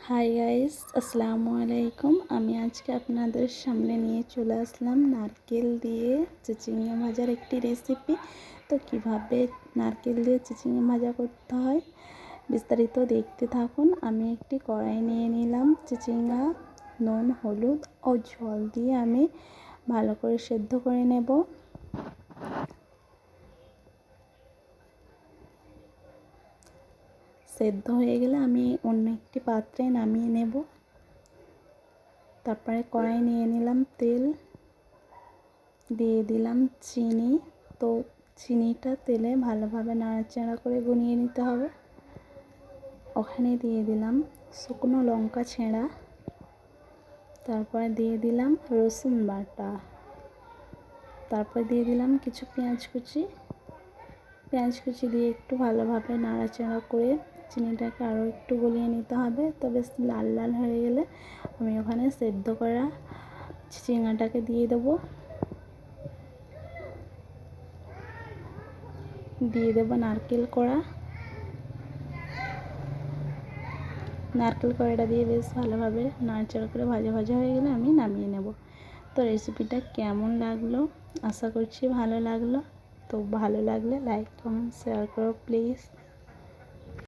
Hi guys, আসসালামু আলাইকুম। আমি আজকে আপনাদের সামনে নিয়ে চলে আসলাম নারকেল দিয়ে চিচিঙ্গা ভাজার একটি রেসিপি। তো কিভাবে নারকেল দিয়ে চিচিঙ্গা ভাজা করতে হয় বিস্তারিত দেখতে থাকুন। আমি একটি কড়াই নিয়ে নিলাম। চিচিঙ্গা নুন, হলুদ ও জল দিয়ে আমি ভালো করে সেদ্ধ করে নেব। সেদ্ধ হয়ে গেলে আমি অন্য একটি পাত্রে নামিয়ে নেব। তারপরে কড়াই নিয়ে নিলাম তেল, দিয়ে দিলাম চিনি। তো চিনিটা তেলে ভালোভাবে নাড়াচাড়া করে গুনিয়ে নিতে হবে। ওখানে দিয়ে দিলাম শুকনো লঙ্কা ছেঁড়া, তারপরে দিয়ে দিলাম রসুন বাটা, তারপর দিয়ে দিলাম কিছু পেঁয়াজ কুচি দিয়ে একটু ভালোভাবে নাড়াচাড়া করে চিনিটাকে আরও একটু গলিয়ে নিতে হবে। তো বেশ লাল লাল হয়ে গেলে আমি ওখানে সেদ্ধ করা চিচিঙ্গাটাকে দিয়ে দেবো। নারকেল কড়াটা দিয়ে বেশ ভালোভাবে নাড়াচাড়া করে ভাজা হয়ে গেলে আমি নামিয়ে নেব। তো রেসিপিটা কেমন লাগলো, আশা করছি ভালো লাগলো। তো ভালো লাগলে লাইক, কমেন্ট, শেয়ার করো প্লিজ।